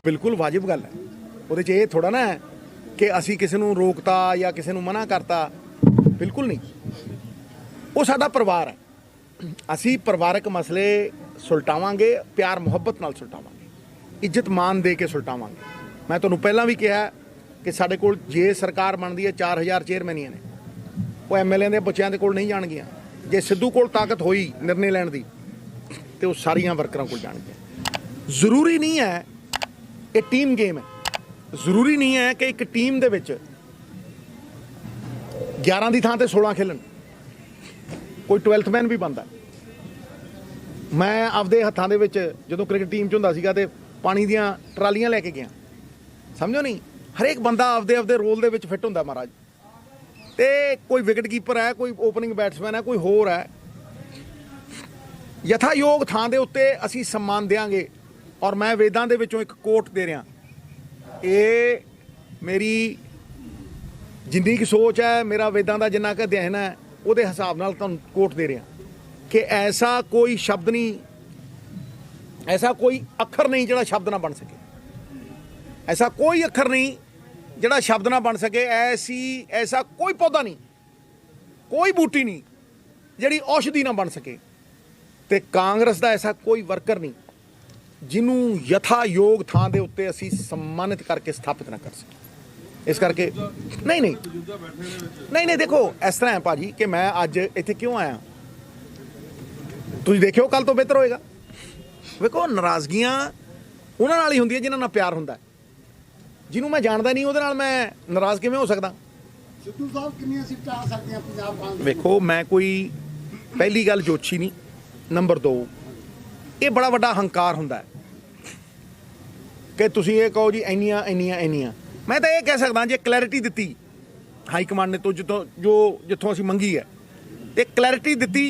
बिल्कुल वाजिब गल है। ਉਹਦੇ 'ਚ ਇਹ ਥੋੜਾ ਨਾ ਹੈ ਕਿ ਅਸੀਂ ਕਿਸੇ ਨੂੰ ਰੋਕਤਾ ਜਾਂ ਕਿਸੇ ਨੂੰ ਮਨਾ ਕਰਤਾ, ਬਿਲਕੁਲ ਨਹੀਂ। ਉਹ ਸਾਡਾ ਪਰਿਵਾਰ ਹੈ, ਅਸੀਂ ਪਰਿਵਾਰਕ ਮਸਲੇ ਸੁਲਟਾਵਾਂਗੇ, ਪਿਆਰ ਮੁਹੱਬਤ ਨਾਲ ਸੁਲਟਾਵਾਂਗੇ, ਇੱਜ਼ਤ ਮਾਨ ਦੇ ਕੇ ਸੁਲਟਾਵਾਂਗੇ। ਮੈਂ ਤੁਹਾਨੂੰ ਪਹਿਲਾਂ ਵੀ ਕਿਹਾ ਕਿ ਸਾਡੇ ਕੋਲ ਜੇ ਸਰਕਾਰ ਬਣਦੀ ਹੈ 4000 ਚੇਅਰਮੈਨੀਆਂ ਨੇ, ਉਹ ਐਮਐਲਏ ਦੇ ਬੱਚਿਆਂ ਦੇ ਕੋਲ ਨਹੀਂ ਜਾਣਗੀਆਂ। ਜੇ ਸਿੱਧੂ ਕੋਲ ਤਾਕਤ ਹੋਈ ਨਿਰਣੇ ਲੈਣ ਦੀ ਤੇ ਉਹ ਸਾਰੀਆਂ ਵਰਕਰਾਂ ਕੋਲ ਜਾਣਗੀਆਂ। ਜ਼ਰੂਰੀ ਨਹੀਂ ਹੈ, ਇਹ ਟੀਮ ਗੇਮ ਹੈ। ਜ਼ਰੂਰੀ ਨਹੀਂ ਹੈ ਕਿ ਇੱਕ ਟੀਮ ਦੇ ਵਿੱਚ 11 ਦੀ ਥਾਂ ਤੇ 16 ਖੇਲਣ, ਕੋਈ 12th ਮੈਨ ਵੀ ਬਣਦਾ। ਮੈਂ ਆਪਦੇ ਹੱਥਾਂ ਦੇ ਵਿੱਚ ਜਦੋਂ ਕ੍ਰਿਕਟ ਟੀਮ 'ਚ ਹੁੰਦਾ ਸੀਗਾ ਤੇ ਪਾਣੀ ਦੀਆਂ ਟਰਾਲੀਆਂ ਲੈ ਕੇ ਗਿਆ, ਸਮਝੋ ਨਹੀਂ। ਹਰੇਕ ਬੰਦਾ ਆਪਦੇ ਆਪਦੇ ਰੋਲ ਦੇ ਵਿੱਚ ਫਿੱਟ ਹੁੰਦਾ ਮਹਾਰਾਜ। ਤੇ ਕੋਈ ਵਿਕਟ ਕੀਪਰ ਹੈ, ਕੋਈ ਓਪਨਿੰਗ ਬੈਟਸਮੈਨ ਹੈ, ਕੋਈ ਹੋਰ ਹੈ। ਯਥਾਯੋਗ ਥਾਂ ਦੇ ਉੱਤੇ ਅਸੀਂ ਸਨਮਾਨ ਦੇਵਾਂਗੇ। ਔਰ ਮੈਂ ਵੇਦਾਂ ਦੇ ਵਿੱਚੋਂ ਇੱਕ ਕੋਟ ਦੇ ਰਿਹਾ, ਇਹ ਮੇਰੀ ਜਿੰਨੀ ਕੁ ਸੋਚ ਹੈ, ਮੇਰਾ ਵੇਦਾਂ ਦਾ ਜਿੰਨਾ ਕੁ ਅਧਿਐਨ ਹੈ, ਉਹਦੇ ਹਿਸਾਬ ਨਾਲ ਤੁਹਾਨੂੰ ਕੋਟ ਦੇ ਰਿਹਾ ਕਿ ਐਸਾ ਕੋਈ ਸ਼ਬਦ ਨਹੀਂ, ਐਸਾ ਕੋਈ ਅੱਖਰ ਨਹੀਂ ਜਿਹੜਾ ਸ਼ਬਦ ਨਾ ਬਣ ਸਕੇ। ਐਸਾ ਕੋਈ ਅੱਖਰ ਨਹੀਂ ਜਿਹੜਾ ਸ਼ਬਦ ਨਾ ਬਣ ਸਕੇ। ਐਸਾ ਕੋਈ ਪੌਦਾ ਨਹੀਂ, ਕੋਈ ਬੂਟੀ ਨਹੀਂ ਜਿਹੜੀ ਔਸ਼ਧੀ ਨਾ ਬਣ ਸਕੇ। ਤੇ ਕਾਂਗਰਸ ਦਾ ਐਸਾ ਕੋਈ ਵਰਕਰ ਨਹੀਂ ਜਿਹਨੂੰ ਯਥਾਯੋਗ ਥਾਂ ਦੇ ਉੱਤੇ ਅਸੀਂ ਸਨਮਾਨਿਤ ਕਰਕੇ ਸਥਾਪਿਤ ਨਾ ਕਰ ਸਕੀਏ। ਇਸ ਕਰਕੇ ਨਹੀਂ ਦੇਖੋ, ਇਸ ਤਰ੍ਹਾਂ ਹੈ ਭਾਜੀ ਕਿ ਮੈਂ ਅੱਜ ਇੱਥੇ ਕਿਉਂ ਆਇਆ, ਤੁਸੀਂ ਦੇਖਿਓ ਕੱਲ ਤੋਂ ਬਿਹਤਰ ਹੋਏਗਾ। ਵੇਖੋ, ਨਾਰਾਜ਼ਗੀਆਂ ਉਹਨਾਂ ਨਾਲ ਹੀ ਹੁੰਦੀਆਂ ਜਿਨ੍ਹਾਂ ਨਾਲ ਪਿਆਰ ਹੁੰਦਾ। ਜਿਹਨੂੰ ਮੈਂ ਜਾਣਦਾ ਨਹੀਂ ਉਹਦੇ ਨਾਲ ਮੈਂ ਨਾਰਾਜ਼ ਕਿਵੇਂ ਹੋ ਸਕਦਾ। ਸਿੱਧੂ ਸਾਹਿਬ ਕਿੰਨੀਆਂ ਸੀਟਾਂ ਆ ਸਕਦੀਆਂ ਪੰਜਾਬ ਕਾਂਗਰਸ? ਵੇਖੋ, ਮੈਂ ਕੋਈ ਪਹਿਲੀ ਗੱਲ ਜੋਤਸ਼ੀ ਨਹੀਂ। ਨੰਬਰ 2, ਇਹ ਬੜਾ ਵੱਡਾ ਹੰਕਾਰ ਹੁੰਦਾ ਹੈ ਕਿ ਤੁਸੀਂ ਇਹ ਕਹੋ ਜੀ ਇੰਨੀਆਂ। ਮੈਂ ਤਾਂ ਇਹ ਕਹਿ ਸਕਦਾ ਜੇ ਕਲੈਰਿਟੀ ਦਿੱਤੀ ਹਾਈ ਕਮਾਂਡ ਨੇ ਤੋਂ ਜਿੱਥੋਂ ਅਸੀਂ ਮੰਗੀ ਹੈ, ਤੇ ਕਲੈਰਿਟੀ ਦਿੱਤੀ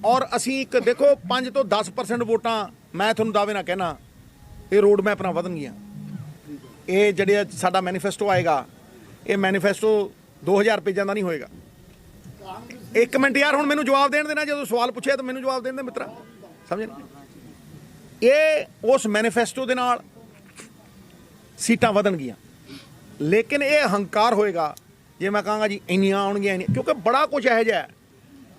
ਔਰ ਅਸੀਂ ਇੱਕ ਦੇਖੋ 5 ਤੋਂ 10% ਵੋਟਾਂ, ਮੈਂ ਤੁਹਾਨੂੰ ਦਾਅਵੇ ਨਾਲ ਕਹਿਣਾ ਇਹ ਰੋਡ ਮੈਪ ਨਾਲ ਵਧਣਗੀਆਂ। ਇਹ ਜਿਹੜੇ ਸਾਡਾ ਮੈਨੀਫੈਸਟੋ ਆਏਗਾ, ਇਹ ਮੈਨੀਫੈਸਟੋ 2000 ਪੇਜਾਂ ਦਾ ਨਹੀਂ ਹੋਏਗਾ। ਇੱਕ ਮਿੰਟ ਯਾਰ, ਹੁਣ ਮੈਨੂੰ ਜਵਾਬ ਦੇਣ ਦੇਣਾ। ਜਦੋਂ ਸਵਾਲ ਪੁੱਛਿਆ ਤਾਂ ਮੈਨੂੰ ਜਵਾਬ ਦੇਣ ਦੇ ਮਿੱਤਰਾ, ਸਮਝ ਨਹੀਂ। ਇਹ ਉਸ ਮੈਨੀਫੈਸਟੋ ਦੇ ਨਾਲ ਸੀਟਾਂ ਵਧਣਗੀਆਂ, ਲੇਕਿਨ ਇਹ ਹੰਕਾਰ ਹੋਏਗਾ ਜੇ ਮੈਂ ਕਹਾਂਗਾ ਜੀ ਇੰਨੀਆਂ ਆਉਣਗੀਆਂ, ਕਿਉਂਕਿ ਬੜਾ ਕੁਝ ਇਹੋ ਜਿਹਾ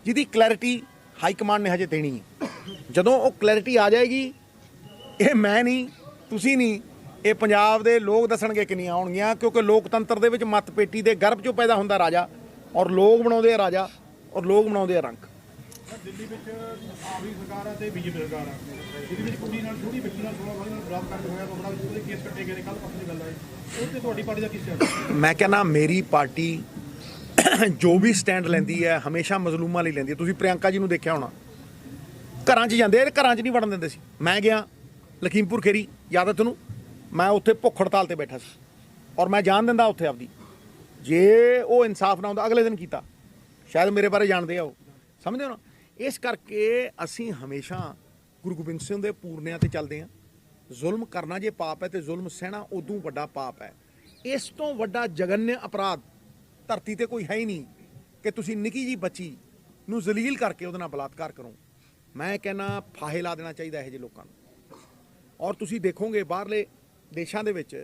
ਜਿਹਦੀ ਕਲੈਰਿਟੀ ਹਾਈ ਕਮਾਂਡ ਨੇ ਹਜੇ ਦੇਣੀ ਹੈ। ਜਦੋਂ ਉਹ ਕਲੈਰਿਟੀ ਆ ਜਾਏਗੀ, ਇਹ ਮੈਂ ਨਹੀਂ, ਤੁਸੀਂ ਨਹੀਂ, ਇਹ ਪੰਜਾਬ ਦੇ ਲੋਕ ਦੱਸਣਗੇ ਕਿੰਨੀਆਂ ਆਉਣਗੀਆਂ। ਕਿਉਂਕਿ ਲੋਕਤੰਤਰ ਦੇ ਵਿੱਚ ਮਤ ਪੇਟੀ ਦੇ ਗਰਭ 'ਚੋਂ ਪੈਦਾ ਹੁੰਦਾ ਰਾਜਾ, ਔਰ ਲੋਕ ਬਣਾਉਂਦੇ ਆ ਰਾਜਾ, ਔਰ ਲੋਕ ਬਣਾਉਂਦੇ ਆ ਰੰਕ। ਦਿੱਲੀ ਵਿੱਚ ਆਪ ਦੀ ਸਰਕਾਰ ਹੈ ਤੇ ਬੀਜੇਪੀ ਸਰਕਾਰ ਹੈ, ਜਿਹਦੇ ਵਿੱਚ ਕੁੜੀ ਨਾਲ ਥੋੜੀ ਬੱਚੀ ਨਾਲ 16 ਨਾਲ ਬਰਾਬਰ ਕਰਕੇ ਹੋਇਆ ਤਾਂ ਬੜਾ ਉਹਦੇ ਕੇਸ ਕੱਟੇ ਗਏ ਨੇ। ਕੱਲ੍ਹ ਪਰਸੋਂ ਦੀ ਗੱਲ ਹੈ, ਉਹ ਤੇ ਤੁਹਾਡੀ ਪਾਰਟੀ ਦਾ ਕੀ ਸਟੈਂਡ? ਮੈਂ ਕਹਿੰਦਾ ਮੇਰੀ ਪਾਰਟੀ ਜੋ ਵੀ ਸਟੈਂਡ ਲੈਂਦੀ ਹੈ ਹਮੇਸ਼ਾ ਮਜ਼ਲੂਮਾਂ ਲਈ ਲੈਂਦੀ ਹੈ। ਤੁਸੀਂ ਪ੍ਰਿਯੰਕਾ ਜੀ ਨੂੰ ਦੇਖਿਆ ਹੋਣਾ, ਘਰਾਂ 'ਚ ਜਾਂਦੇ, ਘਰਾਂ 'ਚ ਨਹੀਂ ਵੜਨ ਦਿੰਦੇ ਸੀ। ਮੈਂ ਗਿਆ ਲਖੀਮਪੁਰ ਖੇਰੀ, ਯਾਦ ਹੈ ਤੁਹਾਨੂੰ, ਮੈਂ ਉੱਥੇ ਭੁੱਖ ਹੜਤਾਲ ਤੇ ਬੈਠਾ ਸੀ ਔਰ ਮੈਂ ਜਾਣ ਦਿੰਦਾ ਉੱਥੇ ਆਪਦੀ। ਜੇ ਉਹ ਇਨਸਾਫ ਨਾ ਹੁੰਦਾ ਅਗਲੇ ਦਿਨ ਕੀਤਾ, ਸ਼ਾਇਦ ਮੇਰੇ ਬਾਰੇ ਜਾਣਦੇ ਆ ਉਹ, ਸਮਝਦੇ ਹੋ ਨਾ। ਇਸ ਕਰਕੇ ਅਸੀਂ ਹਮੇਸ਼ਾ ਗੁਰੂ ਗੋਬਿੰਦ ਸਿੰਘ ਦੇ ਪੂਰਨਿਆਂ ਤੇ ਚੱਲਦੇ ਹਾਂ। ਜ਼ੁਲਮ ਕਰਨਾ ਜੇ ਪਾਪ ਹੈ ਤੇ ਜ਼ੁਲਮ ਸਹਿਣਾ ਉਦੋਂ ਵੱਡਾ ਪਾਪ ਹੈ। ਇਸ ਤੋਂ ਵੱਡਾ ਜਗਨਯ ਅਪਰਾਧ ਧਰਤੀ ਤੇ ਕੋਈ ਹੈ ਹੀ ਨਹੀਂ ਕਿ ਤੁਸੀਂ ਨਿੱਕੀ ਜੀ ਬੱਚੀ ਨੂੰ ਜ਼ਲੀਲ ਕਰਕੇ ਉਹਦੇ ਨਾਲ ਬਲਾਤਕਾਰ ਕਰੋ। ਮੈਂ ਕਹਿੰਦਾ ਫਾਹੇ ਲਾ ਦੇਣਾ ਚਾਹੀਦਾ ਇਹੋ ਜਿਹੇ ਲੋਕਾਂ ਨੂੰ। ਔਰ ਤੁਸੀਂ ਦੇਖੋਗੇ ਬਾਹਰਲੇ ਦੇਸ਼ਾਂ ਦੇ ਵਿੱਚ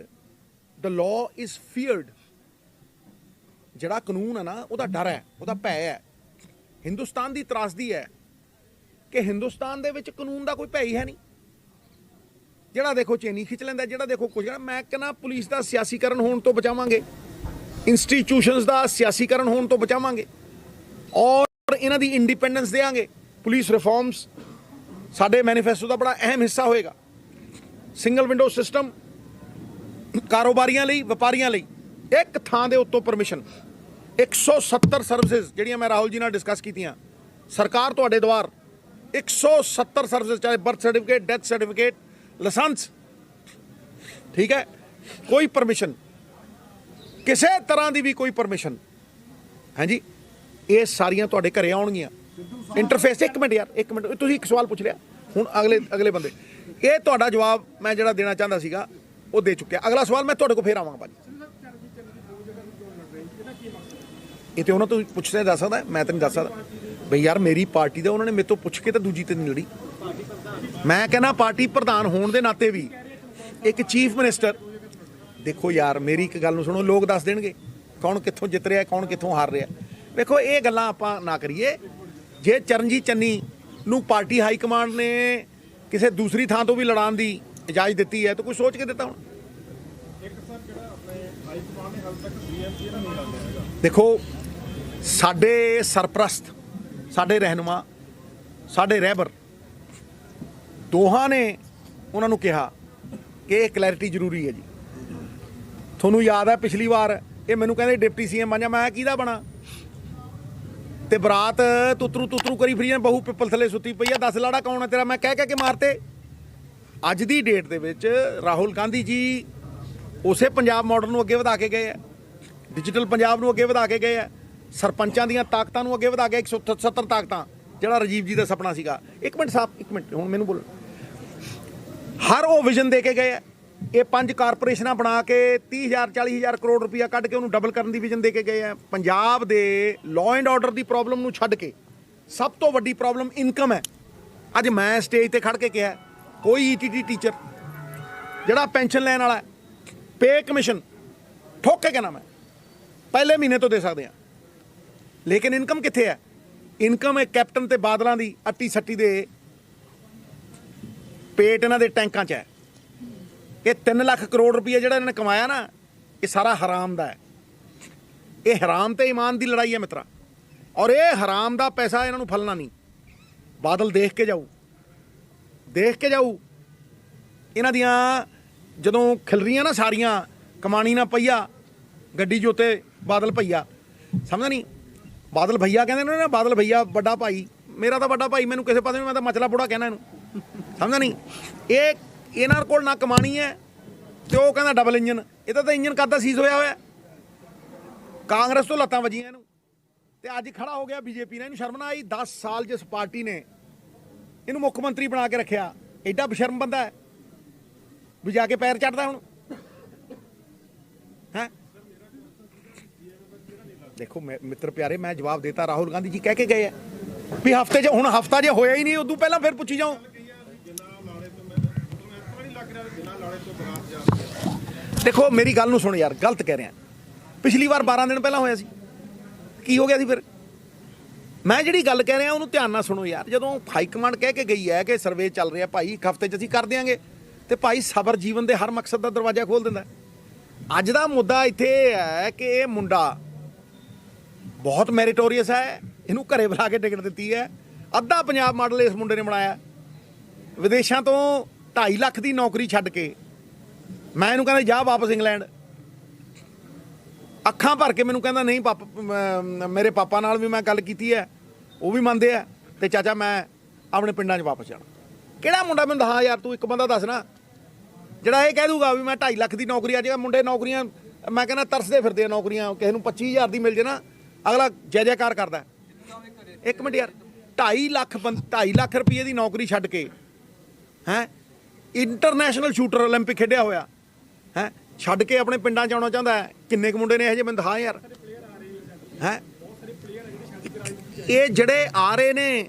ਦ ਲਾਅ ਇਜ਼ ਫੀਅਰਡ। ਜਿਹੜਾ ਕਾਨੂੰਨ ਹੈ ਨਾ, ਉਹਦਾ ਡਰ ਹੈ, ਉਹਦਾ ਭੈ ਹੈ। ਹਿੰਦੁਸਤਾਨ ਦੀ ਤਰਾਸਦੀ ਹੈ ਕਿ ਹਿੰਦੁਸਤਾਨ ਦੇ ਵਿੱਚ ਕਾਨੂੰਨ ਦਾ ਕੋਈ ਭੈ ਹੀ ਹੈ ਨਹੀਂ। ਜਿਹੜਾ ਦੇਖੋ ਚੇਨੀ ਖਿੱਚ ਲੈਂਦਾ, ਜਿਹੜਾ ਦੇਖੋ ਕੁਝ। ਮੈਂ ਕਹਿੰਦਾ ਪੁਲਿਸ ਦਾ ਸਿਆਸੀਕਰਨ ਹੋਣ ਤੋਂ ਬਚਾਵਾਂਗੇ, ਇੰਸਟੀਟਿਊਸ਼ਨਸ ਦਾ ਸਿਆਸੀਕਰਨ ਹੋਣ ਤੋਂ ਬਚਾਵਾਂਗੇ, ਔਰ ਇਹਨਾਂ ਦੀ ਇੰਡੀਪੈਂਡੈਂਸ ਦੇਵਾਂਗੇ। ਪੁਲਿਸ ਰਿਫਾਰਮਸ ਸਾਡੇ ਮੈਨੀਫੈਸਟੋ ਦਾ ਬੜਾ ਅਹਿਮ ਹਿੱਸਾ ਹੋਏਗਾ। ਸਿੰਗਲ ਵਿੰਡੋ ਸਿਸਟਮ, ਕਾਰੋਬਾਰੀਆਂ ਲਈ, ਵਪਾਰੀਆਂ ਲਈ ਇੱਕ ਥਾਂ ਦੇ ਉੱਤੋਂ ਪਰਮਿਸ਼ਨ। 170 ਸਰਵਿਸਿਜ਼ ਜਿਹੜੀਆਂ ਮੈਂ ਰਾਹੁਲ ਜੀ ਨਾਲ ਡਿਸਕਸ ਕੀਤੀਆਂ, ਸਰਕਾਰ ਤੁਹਾਡੇ ਦੁਆਰ 170 ਸਰਵਿਸਿਜ਼, ਚਾਹੇ birth certificate, death certificate, licence, ਠੀਕ ਹੈ, ਕੋਈ ਪਰਮਿਸ਼ਨ, ਕਿਸੇ ਤਰ੍ਹਾਂ ਦੀ ਵੀ ਕੋਈ ਪਰਮਿਸ਼ਨ, ਹਾਂਜੀ, ਇਹ ਸਾਰੀਆਂ ਤੁਹਾਡੇ ਘਰੇ ਆਉਣਗੀਆਂ। ਇੰਟਰਫੇਸ, ਇੱਕ ਮਿੰਟ ਯਾਰ, ਇੱਕ ਮਿੰਟ, ਤੁਸੀਂ ਇੱਕ ਸਵਾਲ ਪੁੱਛ ਲਿਆ, ਹੁਣ ਅਗਲੇ ਬੰਦੇ, ਇਹ ਤੁਹਾਡਾ ਜਵਾਬ ਮੈਂ ਜਿਹੜਾ ਦੇਣਾ ਚਾਹੁੰਦਾ ਸੀਗਾ ਉਹ ਦੇ ਚੁੱਕਿਆ। ਅਗਲਾ ਸਵਾਲ ਮੈਂ ਤੁਹਾਡੇ ਕੋਲ ਫੇਰ ਆਵਾਂਗਾ ਭਾਜੀ। ਇਹ ਤੇ ਉਹਨਾਂ ਤੋਂ ਪੁੱਛਦੇ ਦੱਸ ਸਕਦਾ, ਮੈਂ ਤਾਂ ਨਹੀਂ ਦੱਸ ਸਕਦਾ ਬਈ ਯਾਰ। ਮੇਰੀ ਪਾਰਟੀ ਦਾ ਉਹਨਾਂ ਨੇ ਮੇਰੇ ਤੋਂ ਪੁੱਛ ਕੇ ਤਾਂ ਦੂਜੀ ਤੇ ਨਹੀਂ ਲੜੀ। ਮੈਂ ਕਹਿੰਦਾ ਪਾਰਟੀ ਪ੍ਰਧਾਨ ਹੋਣ ਦੇ ਨਾਤੇ ਵੀ ਇੱਕ ਚੀਫ ਮਿਨਿਸਟਰ, ਦੇਖੋ ਯਾਰ ਮੇਰੀ ਇੱਕ ਗੱਲ ਨੂੰ ਸੁਣੋ, ਲੋਕ ਦੱਸ ਦੇਣਗੇ ਕੌਣ ਕਿੱਥੋਂ ਜਿੱਤ ਰਿਹਾ ਕੌਣ ਕਿੱਥੋਂ ਹਾਰ ਰਿਹਾ। ਵੇਖੋ ਇਹ ਗੱਲਾਂ ਆਪਾਂ ਨਾ ਕਰੀਏ। ਜੇ ਚਰਨਜੀਤ ਚੰਨੀ ਨੂੰ ਪਾਰਟੀ ਹਾਈ ਕਮਾਂਡ ਨੇ ਕਿਸੇ ਦੂਸਰੀ ਥਾਂ ਤੋਂ ਵੀ ਲੜਾਉਣ ਦੀ ਇਜਾਜ਼ਤ ਦਿੱਤੀ ਹੈ ਤਾਂ ਕੁਝ ਸੋਚ ਕੇ ਦਿੱਤਾ ਹੁਣ। ਇੱਕ ਸਰ ਜਿਹੜਾ ਆਪਣੇ ਹਾਈ ਕਮਾਂਡ ਨੇ ਹਾਲ ਤੱਕ BMC ਇਹਦਾ ਨਹੀਂ ਲਾਉਂਦਾ ਹੈਗਾ। ਦੇਖੋ ਸਾਡੇ ਸਰਪ੍ਰਸਤ, ਸਾਡੇ ਰਹਿਨੁਮਾ, ਸਾਡੇ ਰਹਿਬਰ ਦੋਹਾਂ ਨੇ ਉਹਨਾਂ ਨੂੰ ਕਿਹਾ ਕਿ ਇਹ ਕਲੈਰਿਟੀ ਜ਼ਰੂਰੀ ਹੈ ਜੀ। ਤੁਹਾਨੂੰ ਯਾਦ ਹੈ ਪਿਛਲੀ ਵਾਰ ਇਹ ਮੈਨੂੰ ਕਹਿੰਦੇ ਡਿਪਟੀ CM ਬਣ ਜਾ, ਮੈਂ ਕਿਹਦਾ ਬਣਾ? ਤੇ ਬਰਾਤ ਤੁਤਰੂ ਕਰੀ ਫਰੀ ਬਹੂ ਪਿੱਪਲ ਥੱਲੇ ਸੁੱਤੀ ਪਈ ਆ, 10 ਲਾੜਾ ਕੌਣ ਹੈ ਤੇਰਾ? ਮੈਂ ਕਹਿ ਕੇ ਮਾਰਤੇ। ਅੱਜ ਦੀ ਡੇਟ ਦੇ ਵਿੱਚ ਰਾਹੁਲ ਗਾਂਧੀ ਜੀ ਉਸੇ ਪੰਜਾਬ ਮਾਡਲ ਨੂੰ ਅੱਗੇ ਵਧਾ ਕੇ ਗਏ ਆ, ਡਿਜੀਟਲ ਪੰਜਾਬ ਨੂੰ ਅੱਗੇ ਵਧਾ ਕੇ ਗਏ ਆ, ਸਰਪੰਚਾਂ ਦੀਆਂ ਤਾਕਤਾਂ ਨੂੰ ਅੱਗੇ ਵਧਾ ਕੇ 170 ਤਾਕਤਾਂ, ਜਿਹੜਾ ਰਾਜੀਵ ਜੀ ਦਾ ਸੁਪਨਾ ਸੀਗਾ। ਇੱਕ ਮਿੰਟ ਸਾਹਿਬ, ਇੱਕ ਮਿੰਟ ਹੁਣ ਮੈਨੂੰ ਬੋਲੋ। ਹਰ ਉਹ ਵਿਜ਼ਨ ਦੇ ਕੇ ਗਏ ਆ। ਇਹ 5 ਕਾਰਪੋਰੇਸ਼ਨਾਂ ਬਣਾ ਕੇ 30,000 40,000 ਕਰੋੜ ਰੁਪਇਆ ਕੱਢ ਕੇ ਉਹਨੂੰ ਡਬਲ ਕਰਨ ਦੀ ਵਿਜ਼ਨ ਦੇ ਕੇ ਗਏ ਆ। ਪੰਜਾਬ ਦੇ law and order the problem ਨੂੰ ਛੱਡ ਕੇ ਸਭ ਤੋਂ ਵੱਡੀ ਪ੍ਰੋਬਲਮ ਇਨਕਮ ਹੈ। ਅੱਜ ਮੈਂ ਸਟੇਜ ਤੇ ਖੜ ਕੇ ਕਿਹਾ ਕੋਈ ETT ਟੀਚਰ ਜਿਹੜਾ ਪੈਨਸ਼ਨ ਲੈਣ ਵਾਲਾ ਪੇ ਕਮਿਸ਼ਨ ਠੋਕ ਕੇ ਕਹਿਣਾ ਮੈਂ ਪਹਿਲੇ ਮਹੀਨੇ ਤੋਂ ਦੇ ਸਕਦੇ ਹਾਂ, ਲੇਕਿਨ ਇਨਕਮ ਕਿੱਥੇ ਹੈ? ਇਨਕਮ ਹੈ ਕੈਪਟਨ ਤੇ ਬਾਦਲਾਂ ਦੀ ਅੱਟੀ ਸੱਟੀ ਦੇ ਪੇਟ ਇਹਨਾਂ ਦੇ ਟੈਂਕਾਂ 'ਚ ਹੈ। ਇਹ 3 ਲੱਖ ਕਰੋੜ ਰੁਪਈਆ ਜਿਹੜਾ ਇਹਨਾਂ ਨੇ ਕਮਾਇਆ ਨਾ, ਇਹ ਸਾਰਾ ਹਰਾਮ ਦਾ ਹੈ। ਇਹ ਹਰਾਮ ਤੇ ਈਮਾਨ ਦੀ ਲੜਾਈ ਹੈ ਮਿੱਤਰਾ, ਔਰ ਇਹ ਹਰਾਮ ਦਾ ਪੈਸਾ ਇਹਨਾਂ ਨੂੰ ਫਲਣਾ ਨਹੀਂ। ਬਾਦਲ ਦੇਖ ਕੇ ਜਾਊ ਇਹਨਾਂ ਦੀਆਂ ਜਦੋਂ ਖਿਲ ਰਹੀਆਂ ਨਾ ਸਾਰੀਆਂ, ਕਮਾਣੀ ਨਾ ਪਈਆ ਗੱਡੀ ਜੋਤੇ ਬਾਦਲ ਭਈਆ, ਸਮਝਦਾ ਨਹੀਂ? ਬਾਦਲ ਭਈਆ ਕਹਿੰਦੇ ਨੇ ਨਾ, ਬਾਦਲ ਭਈਆ ਵੱਡਾ ਭਾਈ, ਮੇਰਾ ਤਾਂ ਵੱਡਾ ਭਾਈ ਮੈਨੂੰ ਕਿਸੇ ਪਾਸੇ ਨਹੀਂ, ਮੈਂ ਤਾਂ ਮਚਲਾ ਬੁੜਾ ਕਹਿਣਾ ਇਹਨੂੰ, ਸਮਝਦਾ ਨਹੀਂ? ਇਹ ਇਹਨਾਂ ਕੋਲ ਨਾ ਕਮਾਣੀ ਹੈ ਤੇ ਉਹ ਕਹਿੰਦਾ ਡਬਲ ਇੰਜਨ। ਇਹਦਾ ਤਾਂ ਇੰਜਨ ਕਰਦਾ ਸੀਜ਼ ਹੋਇਆ। ਕਾਂਗਰਸ ਤੋਂ ਲੱਤਾਂ ਵੱਜੀਆਂ ਇਹਨੂੰ ਤੇ ਅੱਜ ਖੜਾ ਹੋ ਗਿਆ BJP ਨੇ। ਇਹਨੂੰ ਸ਼ਰਮ ਨਾ ਆਈ? 10 ਸਾਲ ਜਿਸ ਪਾਰਟੀ ਨੇ ਇਹਨੂੰ ਮੁੱਖ ਮੰਤਰੀ ਬਣਾ ਕੇ ਰੱਖਿਆ, ਐਡਾ ਬਸ਼ਰਮ ਬੰਦਾ ਹੈ ਵੀ ਜਾ ਕੇ ਪੈਰ ਚੜਦਾ ਹੁਣ ਹੈ। ਦੇਖੋ ਮਿੱਤਰ ਪਿਆਰੇ, ਮੈਂ ਜਵਾਬ ਦੇਤਾ। ਰਾਹੁਲ ਗਾਂਧੀ ਜੀ ਕਹਿ ਕੇ ਗਏ ਆ ਵੀ ਹਫਤੇ 'ਚ, ਹੁਣ ਹਫਤਾ ਜੇ ਹੋਇਆ ਹੀ ਨਹੀਂ, ਉਦੋਂ ਪਹਿਲਾਂ ਫਿਰ ਪੁੱਛੀ ਜਾਓ। ਦੇਖੋ ਮੇਰੀ ਗੱਲ ਨੂੰ ਸੁਣ ਯਾਰ, ਗਲਤ ਕਹਿ ਰਿਹਾ। ਪਿਛਲੀ ਵਾਰ 12 ਦਿਨ ਪਹਿਲਾਂ ਹੋਇਆ ਸੀ, ਕੀ ਹੋ ਗਿਆ ਸੀ ਫਿਰ? ਮੈਂ ਜਿਹੜੀ ਗੱਲ ਕਹਿ ਰਿਹਾ ਉਹਨੂੰ ਧਿਆਨ ਨਾਲ ਸੁਣੋ ਯਾਰ। ਜਦੋਂ ਹਾਈ ਕਮਾਂਡ ਕਹਿ ਕੇ ਗਈ ਹੈ ਕਿ ਸਰਵੇ ਚੱਲ ਰਿਹਾ ਭਾਈ, ਇੱਕ ਹਫ਼ਤੇ 'ਚ ਅਸੀਂ ਕਰ ਦਿਆਂਗੇ, ਤੇ ਭਾਈ ਸਬਰ ਜੀਵਨ ਦੇ ਹਰ ਮਕਸਦ ਦਾ ਦਰਵਾਜ਼ਾ ਖੋਲ ਦਿੰਦਾ। ਅੱਜ ਦਾ ਮੁੱਦਾ ਇੱਥੇ ਇਹ ਹੈ ਕਿ ਇਹ ਮੁੰਡਾ ਬਹੁਤ ਮੈਰੀਟੋਰੀਅਸ ਹੈ, ਇਹਨੂੰ ਘਰੇ ਬੁਲਾ ਕੇ ਟਿਕਟ ਦਿੱਤੀ ਹੈ। ਅੱਧਾ ਪੰਜਾਬ ਮਾਡਲ ਇਸ ਮੁੰਡੇ ਨੇ ਬਣਾਇਆ। ਵਿਦੇਸ਼ਾਂ ਤੋਂ 2.5 ਲੱਖ ਦੀ ਨੌਕਰੀ ਛੱਡ ਕੇ ਮੈਂ ਇਹਨੂੰ ਕਹਿੰਦਾ ਜਾ ਵਾਪਸ ਇੰਗਲੈਂਡ। ਅੱਖਾਂ ਭਰ ਕੇ ਮੈਨੂੰ ਕਹਿੰਦਾ ਨਹੀਂ ਪਾਪਾ, ਮੇਰੇ ਪਾਪਾ ਨਾਲ ਵੀ ਮੈਂ ਗੱਲ ਕੀਤੀ ਹੈ, ਉਹ ਵੀ ਮੰਨਦੇ ਆ, ਤੇ ਚਾਚਾ ਮੈਂ ਆਪਣੇ ਪਿੰਡਾਂ 'ਚ ਵਾਪਸ ਜਾਣਾ। ਕਿਹੜਾ ਮੁੰਡਾ ਮੈਨੂੰ ਦੱਸ ਯਾਰ, ਤੂੰ ਇੱਕ ਬੰਦਾ ਦੱਸ ਨਾ ਜਿਹੜਾ ਇਹ ਕਹਿ ਦੂਗਾ ਵੀ ਮੈਂ 2.5 ਲੱਖ ਦੀ ਨੌਕਰੀ। ਅੱਜ ਮੁੰਡੇ ਨੌਕਰੀਆਂ ਮੈਂ ਕਹਿੰਦਾ ਤਰਸਦੇ ਫਿਰਦੇ ਆ ਨੌਕਰੀਆਂ, ਕਿਸੇ ਨੂੰ 25,000 ਦੀ ਮਿਲ ਜੇ ਨਾ ਅਗਲਾ ਜੈ ਜੈਕਾਰ ਕਰਦਾ। ਇੱਕ ਮਿੰਟ ਯਾਰ, 2.5 ਲੱਖ ਰੁਪਏ ਦੀ ਨੌਕਰੀ ਛੱਡ ਕੇ ਹੈਂ ਇੰਟਰਨੈਸ਼ਨਲ ਸ਼ੂਟਰ ਓਲੰਪਿਕ ਖੇਡਿਆ ਹੋਇਆ ਹੈਂ ਛੱਡ ਕੇ ਆਪਣੇ ਪਿੰਡਾਂ 'ਚ ਆਉਣਾ ਚਾਹੁੰਦਾ ਹੈ। ਕਿੰਨੇ ਕੁ ਮੁੰਡੇ ਨੇ ਇਹੋ ਜਿਹੇ? ਮੈਨੂੰ ਦਿਖਾ ਯਾਰ। ਹੈਂ ਇਹ ਜਿਹੜੇ ਆ ਰਹੇ ਨੇ,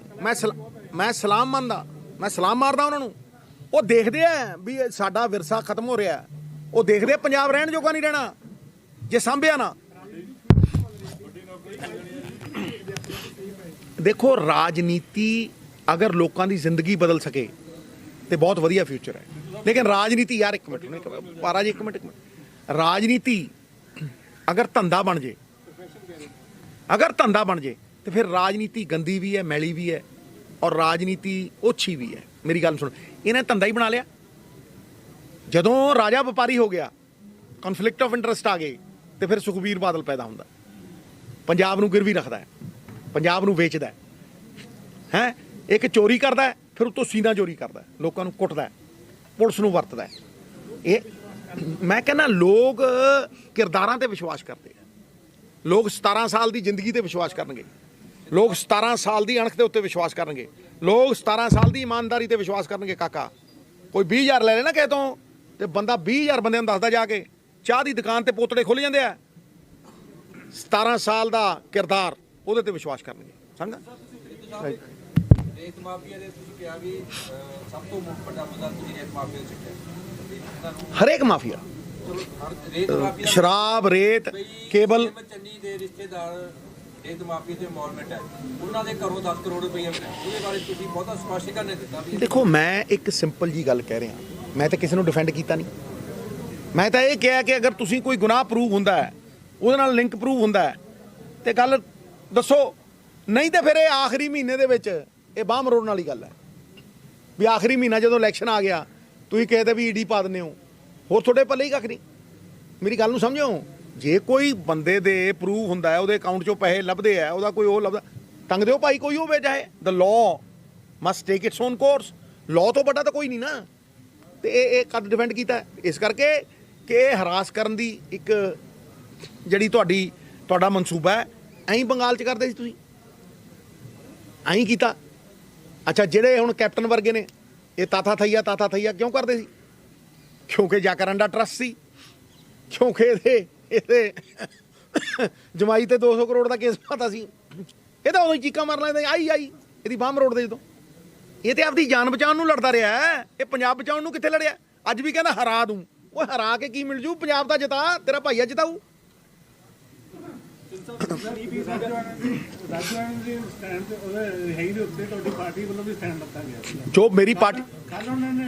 ਮੈਂ ਸਲਾਮ ਮੰਨਦਾ, ਮੈਂ ਸਲਾਮ ਮਾਰਦਾ ਉਹਨਾਂ ਨੂੰ। ਉਹ ਦੇਖਦੇ ਆ ਵੀ ਸਾਡਾ ਵਿਰਸਾ ਖਤਮ ਹੋ ਰਿਹਾ, ਉਹ ਦੇਖਦੇ ਆ ਪੰਜਾਬ ਰਹਿਣ ਜੋਗਾ ਨਹੀਂ ਰਹਿਣਾ ਜੇ ਸਾਂਭਿਆ ਨਾ। ਦੇਖੋ ਰਾਜਨੀਤੀ ਅਗਰ ਲੋਕਾਂ ਦੀ ਜ਼ਿੰਦਗੀ ਬਦਲ ਸਕੇ ਤੇ ਬਹੁਤ ਵਧੀਆ ਫਿਊਚਰ ਹੈ, ਲੇਕਿਨ ਰਾਜਨੀਤੀ ਯਾਰ ਇੱਕ ਮਿੰਟ ਪਾਰਾ ਜੀ, ਇੱਕ ਮਿੰਟ ਰਾਜਨੀਤੀ ਅਗਰ ਧੰਦਾ ਬਣ ਜੇ, ਤੇ ਫਿਰ ਰਾਜਨੀਤੀ ਗੰਦੀ ਵੀ ਹੈ, ਮੈਲੀ ਵੀ ਹੈ, ਔਰ ਰਾਜਨੀਤੀ ਓਛੀ ਵੀ ਹੈ। ਮੇਰੀ ਗੱਲ ਸੁਣ, ਇਹਨੇ ਧੰਦਾ ਹੀ ਬਣਾ ਲਿਆ। ਜਦੋਂ ਰਾਜਾ ਵਪਾਰੀ ਹੋ ਗਿਆ, ਕਨਫਲਿਕਟ ਆਫ ਇੰਟਰਸਟ ਆ ਗਏ, ਤੇ ਫਿਰ ਸੁਖਬੀਰ ਬਾਦਲ ਪੈਦਾ ਹੁੰਦਾ। ਪੰਜਾਬ ਨੂੰ ਗਿਰਵੀ ਰੱਖਦਾ ਹੈ, ਪੰਜਾਬ ਨੂੰ ਵੇਚਦਾ ਹੈ, ਇੱਕ ਚੋਰੀ ਕਰਦਾ ਹੈ, ਫਿਰ ਉੱਤੋਂ ਸੀਨਾ ਚੋਰੀ ਕਰਦਾ, ਲੋਕਾਂ ਨੂੰ ਕੁੱਟਦਾ, ਪੁਲਿਸ ਨੂੰ ਵਰਤਦਾ। ਇਹ ਮੈਂ ਕਹਿੰਦਾ ਲੋਕ ਕਿਰਦਾਰਾਂ ਤੇ ਵਿਸ਼ਵਾਸ ਕਰਦੇ ਆ। ਲੋਕ 17 ਸਾਲ ਦੀ ਜ਼ਿੰਦਗੀ ਤੇ ਵਿਸ਼ਵਾਸ ਕਰਨਗੇ, ਲੋਕ 17 ਸਾਲ ਦੀ ਅਣਖ ਦੇ ਉੱਤੇ ਵਿਸ਼ਵਾਸ ਕਰਨਗੇ, ਲੋਕ 17 ਸਾਲ ਦੀ ਇਮਾਨਦਾਰੀ ਤੇ ਵਿਸ਼ਵਾਸ ਕਰਨਗੇ। ਕਾਕਾ ਕੋਈ 20,000 ਲੈ ਲੈਣਾ ਕਿਸੇ ਤੋਂ, ਤੇ ਬੰਦਾ 20,000 ਬੰਦਿਆਂ ਨੂੰ ਦੱਸਦਾ ਜਾ ਕੇ ਚਾਹ ਦੀ ਦੁਕਾਨ ਤੇ ਪੋਤੜੇ ਖੁੱਲ ਜਾਂਦੇ ਆ। 17 ਸਾਲ ਦਾ ਕਿਰਦਾਰ, ਉਹਦੇ ਤੇ ਵਿਸ਼ਵਾਸ ਕਰਨਗੇ। ਸਮਝਾ? ਰੇਤ ਮਾਫੀਆ ਦੇ ਤੁਸੀਂ ਕਿਹਾ ਵੀ ਸਭ ਤੋਂ ਮੁੱਖ ਵੱਡਾ ਮੁੱਦਾ ਤੁਸੀਂ ਰੇਤ ਮਾਫੀਆ ਨੂੰ ਚੱਕਿਆ। ਹਰੇਕ ਮਾਫੀਆ, ਚਲੋ ਰੇਤ ਮਾਫੀਆ ਸ਼ਰਾਬ, ਰੇਤ, ਕੇਬਲ। ਚੰਨੀ ਦੇ ਰਿਸ਼ਤੇਦਾਰ ਰੇਤ ਮਾਫੀਆ ਤੇ ਇਨਵੋਲਵਮੈਂਟ ਹੈ, ਉਹਨਾਂ ਦੇ ਘਰੋਂ 10 ਕਰੋੜ ਰੁਪਏ ਮਿਲੇ, ਉਹਦੇ ਬਾਰੇ ਤੁਸੀਂ ਬਹੁਤਾ ਸਪਸ਼ਟੀਕਰਨ ਨਹੀਂ ਦਿੱਤਾ ਵੀ। ਦੇਖੋ, ਮੈਂ ਇੱਕ ਸਿੰਪਲ ਜੀ ਗੱਲ ਕਹਿ ਰਿਹਾ, ਮੈਂ ਤਾਂ ਕਿਸੇ ਨੂੰ ਡਿਫੈਂਡ ਕੀਤਾ ਨਹੀਂ। ਮੈਂ ਤਾਂ ਇਹ ਕਿਹਾ ਕਿ ਅਗਰ ਤੁਸੀਂ ਕੋਈ ਗੁਨਾਹ ਪ੍ਰੂਵ ਹੁੰਦਾ ਹੈ, ਉਹਦੇ ਨਾਲ ਲਿੰਕ ਪ੍ਰੂਵ ਹੁੰਦਾ ਹੈ, ਤੇ ਗੱਲ ਦੱਸੋ, ਨਹੀਂ ਤੇ ਫਿਰ ਇਹ ਆਖਰੀ ਮਹੀਨੇ ਦੇ ਵਿੱਚ ਇਹ ਬਾਂਹ ਮਰੋੜਨ ਵਾਲੀ ਗੱਲ ਹੈ ਵੀ ਆਖਰੀ ਮਹੀਨਾ ਜਦੋਂ ਇਲੈਕਸ਼ਨ ਆ ਗਿਆ ਤੁਸੀਂ ਕਹਿੰਦੇ ਵੀ ਈਡੀ ਪਾ ਦਿੰਦੇ ਹੋ, ਹੋਰ ਤੁਹਾਡੇ ਪੱਲੇ ਹੀ ਕੱਖ ਨਹੀਂ। ਮੇਰੀ ਗੱਲ ਨੂੰ ਸਮਝੋ, ਜੇ ਕੋਈ ਬੰਦੇ ਦੇ ਪ੍ਰੂਵ ਹੁੰਦਾ ਹੈ, ਉਹਦੇ ਅਕਾਊਂਟ 'ਚੋਂ ਪੈਸੇ ਲੱਭਦੇ ਆ, ਉਹਦਾ ਕੋਈ ਉਹ ਲੱਭਦਾ, ਟੰਗ ਦਿਓ ਭਾਈ, ਕੋਈ ਹੋਵੇ ਚਾਹੇ। The law must take it's on course. Law ਤੋਂ ਵੱਡਾ ਤਾਂ ਕੋਈ ਨਹੀਂ ਨਾ। ਤੇ ਇਹ ਕਦ ਡਿਫੈਂਡ ਕੀਤਾ ਇਸ ਕਰਕੇ ਕਿ ਇਹ ਹਰਾਸ ਕਰਨ ਦੀ ਇੱਕ ਜਿਹੜੀ ਤੁਹਾਡਾ ਮਨਸੂਬਾ ਹੈ, ਐਂ ਬੰਗਾਲ 'ਚ ਕਰਦੇ ਸੀ ਤੁਸੀਂ, ਐਂ ਕੀਤਾ। ਅੱਛਾ, ਜਿਹੜੇ ਹੁਣ ਕੈਪਟਨ ਵਰਗੇ ਨੇ, ਇਹ ਤਾਥਾ ਥਈਆ ਕਿਉਂ ਕਰਦੇ ਸੀ? ਕਿਉਂਕਿ ਜਾਕਰਨ ਦਾ ਟਰਸਟ ਸੀ, ਕਿਉਂਕਿ ਇਹਦੇ ਜਮਾਈ ਤੇ 200 ਕਰੋੜ ਦਾ ਕੇਸ ਪਾਤਾ ਸੀ। ਇਹ ਤਾਂ ਉਦੋਂ ਹੀ ਚੀਕਾਂ ਮਾਰ ਲੈਂਦੇ, ਆਈ ਇਹਦੀ ਬਾਂਹ ਮਰੋੜ ਦੇ। ਜਦੋਂ ਇਹ ਤੇ ਆਪਦੀ ਜਾਨ ਬਚਾਉਣ ਨੂੰ ਲੜਦਾ ਰਿਹਾ ਹੈ, ਇਹ ਪੰਜਾਬ ਬਚਾਉਣ ਨੂੰ ਕਿੱਥੇ ਲੜਿਆ? ਅੱਜ ਵੀ ਕਹਿੰਦਾ ਹਰਾ ਦੂੰ। ਉਹ ਹਰਾ ਕੇ ਕੀ ਮਿਲ ਜੂ? ਪੰਜਾਬ ਦਾ ਜਿਤਾ, ਤੇਰਾ ਭਾਈਆ ਜਿਤਾਊ। ਜੋ ਮੇਰੀ ਪਾਰਟੀ ਕੱਲ ਉਹਨਾਂ ਨੇ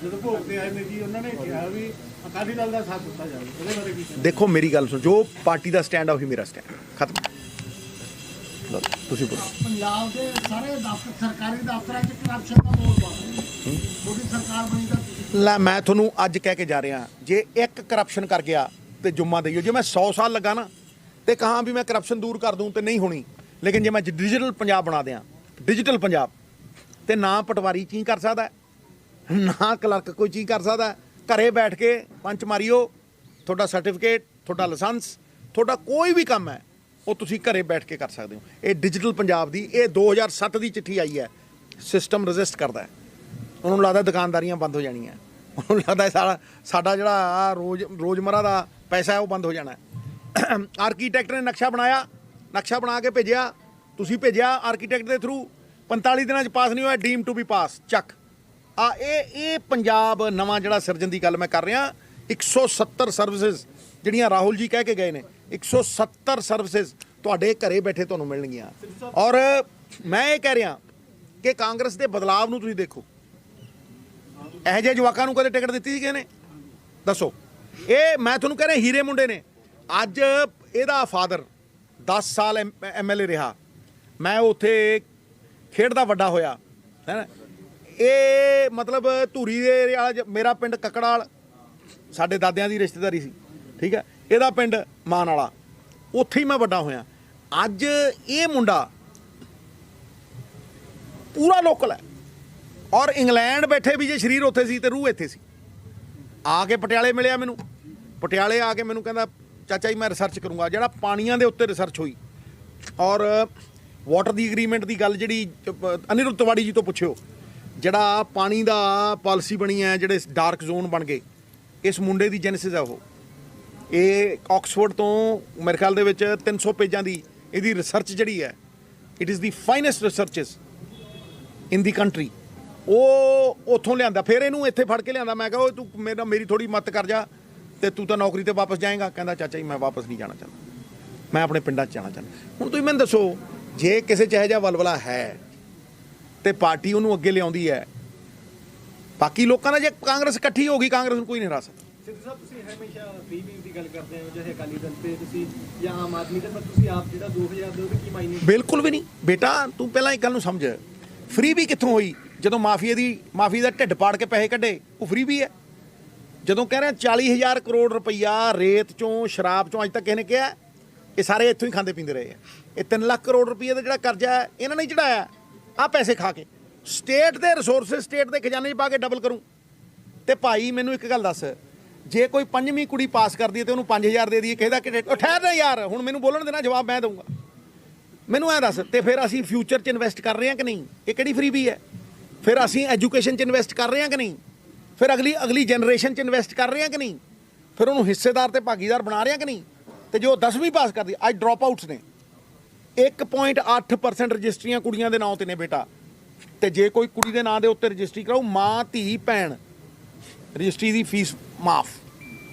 ਜਦੋਂ ਭੋਗ ਤੇ ਆਏ ਨੇ ਜੀ, ਉਹਨਾਂ ਨੇ ਕਿਹਾ ਵੀ ਅਕਾਲੀ ਦਲ ਦਾ ਸਾਥ ਦਿੱਤਾ ਜਾਵੇ, ਉਹਦੇ ਬਾਰੇ ਕੀ ਕਹਿੰਦੇ? ਦੇਖੋ, ਮੇਰੀ ਗੱਲ ਸੁਣੋ, ਜੋ ਪਾਰਟੀ ਦਾ ਸਟੈਂਡ ਆ ਉਹੀ ਮੇਰਾ ਸਟੈਂਡ, ਖਤਮ। ਲਓ, ਤੁਸੀਂ ਬੋਲੋ। ਪੰਜਾਬ ਦੇ ਸਾਰੇ ਦਫ਼ਤਰ, ਸਰਕਾਰੀ ਦਫ਼ਤਰਾਂ 'ਚ ਕਰਪਸ਼ਨ ਦਾ ਮੋੜ ਪਾ ਥੋੜੀ ਸਰਕਾਰ ਬਣੀ ਤਾਂ ਤੁਸੀਂ ਲੈ, ਮੈਂ ਤੁਹਾਨੂੰ ਅੱਜ ਕਹਿ ਕੇ ਜਾ ਰਿਹਾ, ਜੇ ਇੱਕ ਕਰਪਸ਼ਨ ਕਰ ਗਿਆ ਤੇ ਜੁੰਮਾ ਦੇਈਓ। ਜੇ ਮੈਂ 100 ਸਾਲ ਲੱਗਾ ਨਾ ਤੇ ਕਹਾਂ ਵੀ ਮੈਂ ਕਰਪਸ਼ਨ ਦੂਰ ਕਰ ਦੂੰ ਤੇ ਨਹੀਂ ਹੋਣੀ। ਲੇਕਿਨ ਜੇ ਮੈਂ ਡਿਜੀਟਲ ਪੰਜਾਬ ਬਣਾ ਦਿਆਂ, ਡਿਜੀਟਲ ਪੰਜਾਬ, ਤੇ ਨਾ ਪਟਵਾਰੀ ਚੀਜ਼ ਕਰ ਸਕਦਾ, ਨਾ ਕਲਰਕ ਕੋਈ ਚੀਜ਼ ਕਰ ਸਕਦਾ। ਘਰੇ ਬੈਠ ਕੇ ਪੰਚ ਮਾਰੀਓ, ਤੁਹਾਡਾ ਸਰਟੀਫਿਕੇਟ, ਤੁਹਾਡਾ ਲਾਇਸੈਂਸ, ਤੁਹਾਡਾ ਕੋਈ ਵੀ ਕੰਮ ਹੈ ਉਹ ਤੁਸੀਂ ਘਰੇ ਬੈਠ ਕੇ ਕਰ ਸਕਦੇ ਹੋ। ਇਹ ਡਿਜੀਟਲ ਪੰਜਾਬ ਦੀ, ਇਹ 2007 ਦੀ ਚਿੱਠੀ ਆਈ ਹੈ। ਸਿਸਟਮ ਰਜਿਸਟ ਕਰਦਾ ਹੈ। ਉਹਨੂੰ ਲੱਗਦਾ ਦੁਕਾਨਦਾਰੀਆਂ ਬੰਦ ਹੋ ਜਾਣੀਆਂ, ਉਹਨੂੰ ਲੱਗਦਾ ਸਾਡਾ ਜਿਹੜਾ ਰੋਜ਼ਮਰਾ ਦਾ ਪੈਸਾ ਹੈ ਉਹ ਬੰਦ ਹੋ ਜਾਣਾ। ਆਰਕੀਟੈਕਟ ਨੇ ਨਕਸ਼ਾ ਬਣਾਇਆ, ਨਕਸ਼ਾ ਬਣਾ ਕੇ ਭੇਜਿਆ, ਤੁਸੀਂ ਭੇਜਿਆ ਆਰਕੀਟੈਕਟ ਦੇ ਥਰੂ, 45 ਦਿਨਾਂ 'ਚ ਪਾਸ ਨਹੀਂ ਹੋਇਆ, ਡੀਮ ਟੂ ਬੀ ਪਾਸ, ਚੱਕ। ਇਹ ਪੰਜਾਬ ਨਵਾਂ ਜਿਹੜਾ ਸਿਰਜਣ ਦੀ ਗੱਲ ਮੈਂ ਕਰ ਰਿਹਾ। 170 ਸਰਵਿਸਿਜ਼ ਜਿਹੜੀਆਂ ਰਾਹੁਲ ਜੀ ਕਹਿ ਕੇ ਗਏ ਨੇ, 170 ਸਰਵਿਸਿਜ਼ ਤੁਹਾਡੇ ਘਰੇ ਬੈਠੇ ਤੁਹਾਨੂੰ ਮਿਲਣਗੀਆਂ। ਔਰ ਮੈਂ ਇਹ ਕਹਿ ਰਿਹਾ ਕਿ ਕਾਂਗਰਸ ਦੇ ਬਦਲਾਵ ਨੂੰ ਤੁਸੀਂ ਦੇਖੋ। ਇਹੋ ਜਿਹੇ ਜਵਾਕਾਂ ਨੂੰ ਕਦੇ ਟਿਕਟ ਦਿੱਤੀ ਸੀ ਕਿਸੇ ਨੇ? ਦੱਸੋ। ਇਹ ਮੈਂ ਤੁਹਾਨੂੰ ਕਹਿ ਰਿਹਾ, ਹੀਰੇ ਮੁੰਡੇ ਨੇ। ਅੱਜ ਇਹਦਾ ਫਾਦਰ 10 ਸਾਲ MLA ਰਿਹਾ, ਮੈਂ ਉੱਥੇ ਖੇਡਦਾ ਵੱਡਾ ਹੋਇਆ, ਹੈ ਨਾ। ਇਹ ਮਤਲਬ ਧੂਰੀ ਦੇ ਵਾਲਾ, ਮੇਰਾ ਪਿੰਡ ਕੱਕੜਾਲ, ਸਾਡੇ ਦਾਦਿਆਂ ਦੀ ਰਿਸ਼ਤੇਦਾਰੀ ਸੀ, ਠੀਕ ਹੈ। ਇਹਦਾ ਪਿੰਡ ਮਾਨ ਵਾਲਾ, ਉੱਥੇ ਹੀ ਮੈਂ ਵੱਡਾ ਹੋਇਆ। ਅੱਜ ਇਹ ਮੁੰਡਾ ਪੂਰਾ ਲੋਕਲ ਹੈ। ਔਰ ਇੰਗਲੈਂਡ ਬੈਠੇ ਵੀ ਜੇ ਸਰੀਰ ਉੱਥੇ ਸੀ ਤੇ ਰੂਹ ਇੱਥੇ ਸੀ। ਆ ਕੇ ਪਟਿਆਲੇ ਮਿਲਿਆ ਮੈਨੂੰ, ਪਟਿਆਲੇ ਆ ਕੇ ਮੈਨੂੰ ਕਹਿੰਦਾ, ਚਾਚਾ ਜੀ ਮੈਂ ਰਿਸਰਚ ਕਰੂੰਗਾ। ਜਿਹੜਾ ਪਾਣੀਆਂ ਦੇ ਉੱਤੇ ਰਿਸਰਚ ਹੋਈ, ਔਰ ਵਾਟਰ ਦੀ ਐਗਰੀਮੈਂਟ ਦੀ ਗੱਲ ਜਿਹੜੀ ਅਨਿਰੁੱਧ ਤਿਵਾੜੀ ਜੀ ਤੋਂ ਪੁੱਛਿਓ, ਜਿਹੜਾ ਪਾਣੀ ਦਾ ਪਾਲਿਸੀ ਬਣੀ ਹੈ, ਜਿਹੜੇ ਡਾਰਕ ਜ਼ੋਨ ਬਣ ਗਏ, ਇਸ ਮੁੰਡੇ ਦੀ ਜੈਨੇਸਿਸ ਹੈ ਉਹ। ਇਹ ਆਕਸਫੋਰਡ ਤੋਂ ਮੇਰੇ ਖਿਆਲ ਦੇ ਵਿੱਚ 300 ਪੇਜਾਂ ਦੀ ਇਹਦੀ ਰਿਸਰਚ ਜਿਹੜੀ ਹੈ, it is the finest researches in the country. ਉਹ ਉੱਥੋਂ ਲਿਆਂਦਾ, ਫਿਰ ਇਹਨੂੰ ਇੱਥੇ ਫੜ ਕੇ ਲਿਆਂਦਾ। ਮੈਂ ਕਿਹਾ, ਉਹ ਤੂੰ ਮੇਰੀ ਥੋੜੀ ਮਦਦ ਕਰ ਜਾ, ਤੇ ਤੂੰ ਤਾਂ ਨੌਕਰੀ ਤੇ ਵਾਪਸ ਜਾਏਗਾ। ਕਹਿੰਦਾ, ਚਾਚਾ ਜੀ ਮੈਂ ਵਾਪਸ ਨਹੀਂ ਜਾਣਾ ਚਾਹੁੰਦਾ, ਮੈਂ ਆਪਣੇ ਪਿੰਡਾਂ 'ਚ ਜਾਣਾ ਚਾਹੁੰਦਾ। ਹੁਣ ਤੁਸੀਂ ਮੈਨੂੰ ਦੱਸੋ, ਜੇ ਕਿਸੇ 'ਚ ਇਹੋ ਜਿਹਾ ਵਲਵਲਾ ਹੈ ਤੇ ਪਾਰਟੀ ਉਹਨੂੰ ਅੱਗੇ ਲਿਆਉਂਦੀ ਹੈ, ਬਾਕੀ ਲੋਕਾਂ ਦਾ ਜੇ ਕਾਂਗਰਸ ਇਕੱਠੀ ਹੋ ਗਈ, ਕਾਂਗਰਸ ਨੂੰ ਕੋਈ ਨਹੀਂ ਹਰਾ ਸਕਦਾ। ਸਿੱਧੂ ਸਾਹਿਬ, ਤੁਸੀਂ ਹਮੇਸ਼ਾ ਫ੍ਰੀ ਬੀਨ ਦੀ ਗੱਲ ਕਰਦੇ ਹੋ, ਚਾਹੇ ਅਕਾਲੀ ਦਲ ਤੇ ਤੁਸੀਂ ਜਾਂ ਆਮ ਆਦਮੀ ਤੇ, ਪਰ ਤੁਸੀਂ ਆਪ ਜਿਹੜਾ 2000 ਦੇ ਉਹਦੇ ਕੀ ਮਾਇਨੇ? ਬਿਲਕੁਲ ਵੀ ਨਹੀਂ ਬੇਟਾ, ਤੂੰ ਪਹਿਲਾਂ ਇੱਕ ਗੱਲ ਨੂੰ ਸਮਝ। ਫ੍ਰੀ ਵੀ ਕਿੱਥੋਂ ਹੋਈ? ਜਦੋਂ ਮਾਫੀਆ ਦਾ ਢਿੱਡ ਪਾੜ ਕੇ ਪੈਸੇ ਕੱਢੇ, ਉਹ ਫ੍ਰੀ ਵੀ ਹੈ। ਜਦੋਂ ਕਹਿ ਰਹੇ 40,000 ਕਰੋੜ ਰੁਪਈਆ ਰੇਤ 'ਚੋਂ, ਸ਼ਰਾਬ 'ਚੋਂ ਅੱਜ ਤੱਕ ਕਿਸੇ ਨੇ ਕਿਹਾ? ਇਹ ਸਾਰੇ ਇੱਥੋਂ ਹੀ ਖਾਂਦੇ ਪੀਂਦੇ ਰਹੇ ਆ। ਇਹ 3 ਲੱਖ ਕਰੋੜ ਰੁਪਈਏ ਦਾ ਜਿਹੜਾ ਕਰਜ਼ਾ ਹੈ, ਇਹਨਾਂ ਨੇ ਚੜਾਇਆ ਆਹ ਪੈਸੇ ਖਾ ਕੇ। ਸਟੇਟ ਦੇ ਰਿਸੋਰਸਿਸ ਸਟੇਟ ਦੇ ਖਜ਼ਾਨੇ 'ਚ ਪਾ ਕੇ ਡਬਲ ਕਰੂੰ। ਤੇ ਭਾਈ ਮੈਨੂੰ ਇੱਕ ਗੱਲ ਦੱਸ, ਜੇ ਕੋਈ 5ਵੀਂ ਕੁੜੀ ਪਾਸ ਕਰਦੀ ਹੈ ਤੇ ਉਹਨੂੰ 5,000 ਦੇ ਦਈਏ, ਕਿਹਦਾ ਕਿ ਠਹਿਰ ਨਾ ਯਾਰ, ਹੁਣ ਮੈਨੂੰ ਬੋਲਣ ਦੇਣਾ, ਜਵਾਬ ਮੈਂ ਦਊਂਗਾ। ਮੈਨੂੰ ਐਂ ਦੱਸ, ਤੇ ਫਿਰ ਅਸੀਂ ਫਿਊਚਰ 'ਚ ਇਨਵੈਸਟ ਕਰ ਰਹੇ ਹਾਂ ਕਿ ਨਹੀਂ? ਇਹ ਕਿਹੜੀ ਫ੍ਰੀ ਵੀ ਹੈ? ਫਿਰ ਅਸੀਂ ਐਜੂਕੇਸ਼ਨ 'ਚ ਇਨਵੈਸਟ ਕਰ ਰਹੇ ਹਾਂ ਕਿ ਨਹੀਂ? ਫਿਰ ਅਗਲੀ ਜਨਰੇਸ਼ਨ 'ਚ ਇਨਵੈਸਟ ਕਰ ਰਹੇ ਹਾਂ ਕਿ ਨਹੀਂ? ਫਿਰ ਉਹਨੂੰ ਹਿੱਸੇਦਾਰ ਤੇ ਭਾਗੀਦਾਰ ਬਣਾ ਰਹੇ ਹਾਂ ਕਿ ਨਹੀਂ? ਤੇ ਜੋ 10ਵੀਂ ਪਾਸ ਕਰਦੀ, ਅੱਜ ਡਰੋਪ ਆਊਟਸ ਨੇ, 1.8% ਰਜਿਸਟਰੀਆਂ ਕੁੜੀਆਂ ਦੇ ਨਾਂ ਤੇ ਨੇ ਬੇਟਾ। ਤੇ ਜੇ ਕੋਈ ਕੁੜੀ ਦੇ ਨਾਂ ਦੇ ਉੱਤੇ ਰਜਿਸਟਰੀ ਕਰਾਓ, ਮਾਂ ਧੀ ਭੈਣ ਰਜਿਸਟਰੀ ਦੀ ਫੀਸ ਮਾਫ।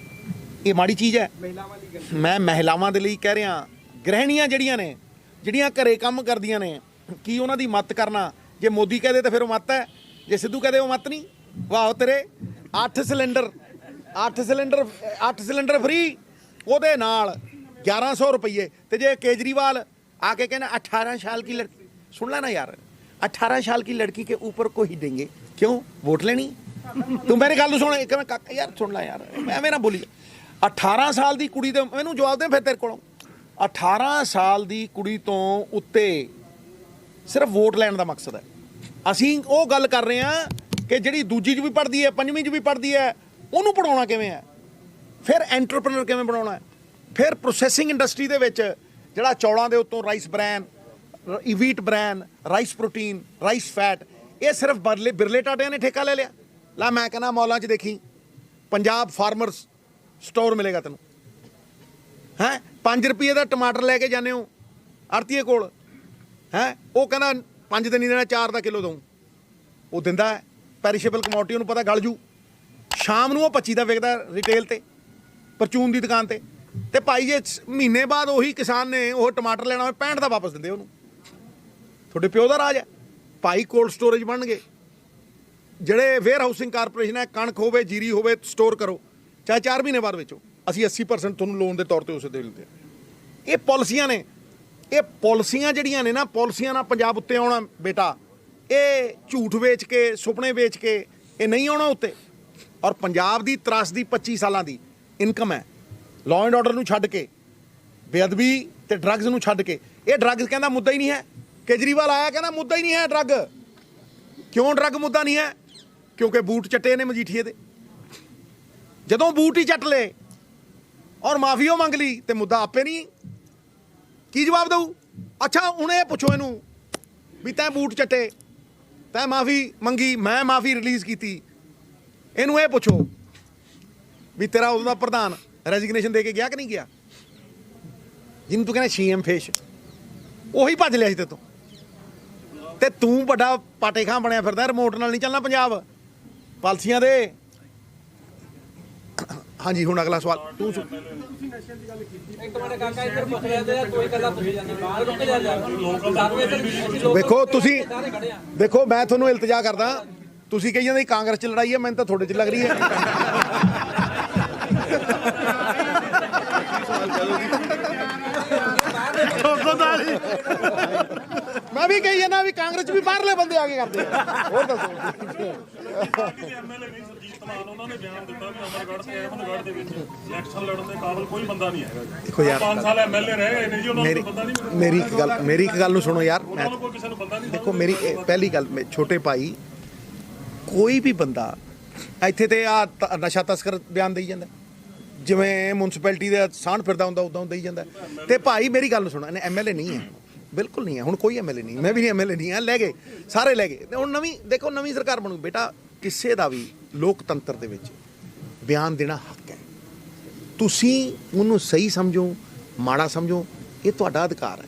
ਇਹ ਮਾੜੀ ਚੀਜ਼ ਹੈ। ਮਹਿਲਾਵਾਂ ਦੀ ਗੱਲ ਮੈਂ ਮਹਿਲਾਵਾਂ ਦੇ ਲਈ ਕਹਿ ਰਿਹਾ, ਗ੍ਰਹਿਣੀਆਂ ਜਿਹੜੀਆਂ ਨੇ, ਜਿਹੜੀਆਂ ਘਰੇ ਕੰਮ ਕਰਦੀਆਂ ਨੇ, ਕੀ ਉਹਨਾਂ ਦੀ ਮੱਤ ਕਰਨਾ? ਜੇ ਮੋਦੀ ਕਹਦੇ ਤਾਂ ਫਿਰ ਉਹ ਮੱਤ ਹੈ, ਜੇ ਸਿੱਧੂ ਕਹਦੇ ਉਹ ਮੱਤ ਨਹੀਂ। ਵਾਹ ਤੇਰੇ 8 ਸਿਲੰਡਰ ਫ੍ਰੀ, ਉਹਦੇ ਨਾਲ 1100 रुपये। तो जे केजरीवाल आके कहना 18 साल की लड़की, सुन लेना यार, 18 साल की लड़की के ऊपर को ही देंगे, क्यों? वोट लेनी? तू मेरी गल सुन, एक मैं काका यार सुन ला यार, एवें ना बोली। 18 साल की कुड़ी तो मैनू जवाब दे फिर तेरे को। 18 साल की कुड़ी तो उत्ते सिर्फ वोट लैण का मकसद है। असीं वो गल कर रहे हैं कि जिहड़ी दूजी च भी पढ़ती है, पंजवीं च भी पढ़ती है, ਉਹਨੂੰ ਪੜਾਉਣਾ ਕਿਵੇਂ ਹੈ? ਫਿਰ ਐਂਟਰਪ੍ਰੈਨਰ ਕਿਵੇਂ ਬਣਾਉਣਾ ਹੈ? ਫਿਰ ਪ੍ਰੋਸੈਸਿੰਗ ਇੰਡਸਟਰੀ ਦੇ ਵਿੱਚ ਜਿਹੜਾ ਚੌਲਾਂ ਦੇ ਉੱਤੋਂ rice bran, wheat bran, rice protein, rice fat, ਇਹ ਸਿਰਫ ਬਿਰਲੇ ਟਾਟਿਆਂ ਨੇ ਠੇਕਾ ਲੈ ਲਿਆ। ਲਾ ਮੈਂ ਕਹਿੰਦਾ ਮੌਲਾਂ 'ਚ ਦੇਖੀ ਪੰਜਾਬ ਫਾਰਮਰਸ ਸਟੋਰ ਮਿਲੇਗਾ ਤੈਨੂੰ, ਹੈਂ 5 ਰੁਪਏ ਦਾ ਟਮਾਟਰ ਲੈ ਕੇ ਜਾਂਦੇ ਹੋ ਆੜਤੀਏ ਕੋਲ, ਹੈਂ ਉਹ ਕਹਿੰਦਾ 5 ਦਿਨ ਹੀ ਦੇਣਾ, 4 ਦਾ ਕਿਲੋ ਦਊਂ, ਉਹ ਦਿੰਦਾ ਹੈ। ਪੈਰੀਸ਼ੇਬਲ ਕਮੋਡਿਟੀ ਉਹਨੂੰ ਪਤਾ ਗਲ ਜੂ, ਸ਼ਾਮ ਨੂੰ ਉਹ 25 ਦਾ ਵਿਕਦਾ ਰਿਟੇਲ ਤੇ, ਪਰਚੂਨ ਦੀ ਦੁਕਾਨ ਤੇ। ਤੇ ਭਾਈ ਜੇ ਮਹੀਨੇ ਬਾਅਦ ਉਹੀ ਕਿਸਾਨ ਨੇ ਉਹ ਟਮਾਟਰ ਲੈਣਾ ਹੋਵੇ 65 ਦਾ ਵਾਪਸ ਦਿੰਦੇ ਉਹਨੂੰ। ਤੁਹਾਡੇ ਪਿਓ ਦਾ ਰਾਜ ਹੈ ਭਾਈ। ਕੋਲਡ ਸਟੋਰੇਜ ਬਣਨਗੇ, ਜਿਹੜੇ ਵੇਅਰ ਹਾਊਸਿੰਗ ਕਾਰਪੋਰੇਸ਼ਨ ਹੈ, ਕਣਕ ਹੋਵੇ ਜੀਰੀ ਹੋਵੇ ਸਟੋਰ ਕਰੋ, ਚਾਹੇ 4 ਮਹੀਨੇ ਬਾਅਦ ਵੇਚੋ, ਅਸੀਂ 80% ਤੁਹਾਨੂੰ ਲੋਨ ਦੇ ਤੌਰ ਤੇ ਉਸੇ ਦੇ ਦਿੰਦੇ। ਇਹ ਪਾਲਿਸੀਆਂ ਨੇ, ਇਹ ਪਾਲਿਸੀਆਂ ਜਿਹੜੀਆਂ ਨੇ ਨਾ, ਪਾਲਿਸੀਆਂ ਨਾਲ ਪੰਜਾਬ ਉੱਤੇ ਆਉਣਾ ਬੇਟਾ। ਇਹ ਝੂਠ ਵੇਚ ਕੇ, ਸੁਪਨੇ ਵੇਚ ਕੇ ਇਹ ਨਹੀਂ ਆਉਣਾ ਉੱਤੇ। ਔਰ ਪੰਜਾਬ ਦੀ ਤਰਾਸਦੀ 25 ਸਾਲਾਂ ਦੀ ਇਨਕਮ ਹੈ, ਲਾਅ ਐਂਡ ਆਰਡਰ ਨੂੰ ਛੱਡ ਕੇ, ਬੇਅਦਬੀ ਤੇ ਡਰੱਗਸ ਨੂੰ ਛੱਡ ਕੇ। ਇਹ ਡਰੱਗਸ ਕਹਿੰਦਾ ਮੁੱਦਾ ਹੀ ਨਹੀਂ ਹੈ। ਕੇਜਰੀਵਾਲ ਆਇਆ ਕਹਿੰਦਾ ਮੁੱਦਾ ਹੀ ਨਹੀਂ ਹੈ ਡਰੱਗ। ਕਿਉਂ ਡਰੱਗ ਮੁੱਦਾ ਨਹੀਂ ਹੈ? ਕਿਉਂਕਿ ਬੂਟ ਚੱਟੇ ਨੇ ਮਜੀਠੀਏ ਦੇ। ਜਦੋਂ ਬੂਟ ਹੀ ਚੱਟ ਲਏ ਔਰ ਮਾਫੀ ਉਹ ਮੰਗ ਲਈ ਤੇ ਮੁੱਦਾ ਆਪੇ ਨਹੀਂ। ਕੀ ਜਵਾਬ ਦਊ? ਅੱਛਾ ਹੁਣ ਇਹ ਪੁੱਛੋ ਇਹਨੂੰ ਵੀ ਤੈਂ ਬੂਟ ਚੱਟੇ, ਤੈਂ ਮਾਫੀ ਮੰਗੀ, ਮੈਂ ਮਾਫੀ ਰਿਲੀਜ਼ ਕੀਤੀ, ਇਹਨੂੰ ਇਹ ਪੁੱਛੋ ਵੀ ਤੇਰਾ ਉਦੋਂ ਦਾ ਪ੍ਰਧਾਨ ਰੈਜ਼ਿਗਨੇਸ਼ਨ ਦੇ ਕੇ ਗਿਆ ਕਿ ਨਹੀਂ ਗਿਆ? ਜਿਹਨੂੰ ਤੂੰ ਕਹਿੰਦਾ ਸੀਐਮ ਫੇਸ਼, ਉਹੀ ਭੱਜ ਲਿਆ ਸੀ ਤੇ ਤੇ ਤੂੰ ਵੱਡਾ ਪਾਟੇਖਾਂ ਬਣਿਆ ਫਿਰਦਾ। ਰਿਮੋਟ ਨਾਲ ਨਹੀਂ ਚੱਲਣਾ ਪੰਜਾਬ ਪਾਲਸੀਆਂ ਦੇ। ਹਾਂਜੀ ਹੁਣ ਅਗਲਾ ਸਵਾਲ ਤੂੰ ਇੱਕ ਮਿੰਟ ਕਾਕਾ ਇੱਧਰ ਪੁੱਛ ਰਿਹਾ ਤੇ ਕੋਈ ਗੱਲਾਂ ਪੁੱਛ ਜਾਂਦੇ ਬਾਹਰ ਰੁਕ ਜਾ ਸਾਨੂੰ ਇੱਧਰ ਵੇਖੋ ਤੁਸੀਂ, ਦੇਖੋ ਮੈਂ ਤੁਹਾਨੂੰ ਇਲਤਜਾ ਕਰਦਾ, ਤੁਸੀਂ ਕਹੀ ਜਾਂਦੇ ਕਾਂਗਰਸ 'ਚ ਲੜਾਈ ਹੈ, ਮੈਨੂੰ ਤਾਂ ਤੁਹਾਡੇ 'ਚ ਲੱਗ ਰਹੀ ਹੈ। ਮੈਂ ਵੀ ਕਹੀ ਜਾਂਦਾ ਵੀ ਕਾਂਗਰਸ 'ਚ ਵੀ ਬਾਹਰਲੇ ਬੰਦੇ ਆ ਕੇ ਕਰਦੇ ਆ। ਹੋਰ ਦੱਸੋ। ਉਹਨਾਂ ਨੇ ਬਿਆਨ ਦਿੱਤਾ ਕਿ ਅਮਰਗੜ੍ਹ ਤੇ ਅਮਰਗੜ੍ਹ ਦੇ ਵਿੱਚ ਇਲੈਕਸ਼ਨ ਲੜਨ ਦੇ ਕਾਬਿਲ ਕੋਈ ਬੰਦਾ ਨਹੀਂ ਹੈਗਾ। ਦੇਖੋ ਯਾਰ 5 ਸਾਲ ਐਮਐਲਏ ਰਹੇ ਗਏ ਨੇ ਜੀ, ਉਹਨਾਂ ਨੂੰ ਬੰਦਾ ਨਹੀਂ। ਮੇਰੀ ਇੱਕ ਗੱਲ ਨੂੰ ਸੁਣੋ ਯਾਰ। ਉਹਨਾਂ ਨੂੰ ਕੋਈ ਕਿਸੇ ਨੂੰ ਬੰਦਾ ਨਹੀਂ। ਦੇਖੋ ਮੇਰੀ ਪਹਿਲੀ ਗੱਲ, ਛੋਟੇ ਭਾਈ, ਕੋਈ ਵੀ ਬੰਦਾ ਇੱਥੇ ਤੇ ਆ ਨਸ਼ਾ ਤਸਕਰ ਬਿਆਨ ਦੇਈ ਜਾਂਦਾ, ਜਿਵੇਂ ਮਿਊਨਿਸਪੈਲਿਟੀ ਦੇ ਸਾਂਢ ਫਿਰਦਾ ਹੁੰਦਾ ਉਦਾਂ ਦੇਈ ਜਾਂਦਾ। ਤੇ ਭਾਈ ਮੇਰੀ ਗੱਲ ਨੂੰ ਸੁਣੋ, ਇਹਨੇ ਐਮਐਲਏ ਨਹੀਂ ਹੈ, ਬਿਲਕੁਲ ਨਹੀਂ ਹੈ। ਹੁਣ ਕੋਈ ਐਮਐਲਏ ਨਹੀਂ, ਮੈਂ ਵੀ ਨਹੀਂ ਐਮਐਲਏ ਨਹੀਂ ਹਾਂ, ਲੈ ਗਏ ਸਾਰੇ ਲੈ ਗਏ। ਤੇ ਹੁਣ ਨਵੀਂ ਦੇਖੋ, ਨਵੀਂ ਸਰਕਾਰ ਬਣੂ ਬੇਟਾ। ਕਿਸੇ ਦਾ ਵੀ ਲੋਕਤੰਤਰ ਦੇ ਵਿੱਚ ਬਿਆਨ ਦੇਣਾ ਹੱਕ ਹੈ। ਤੁਸੀਂ ਉਹਨੂੰ ਸਹੀ ਸਮਝੋ, ਮਾੜਾ ਸਮਝੋ, ਇਹ ਤੁਹਾਡਾ ਅਧਿਕਾਰ ਹੈ।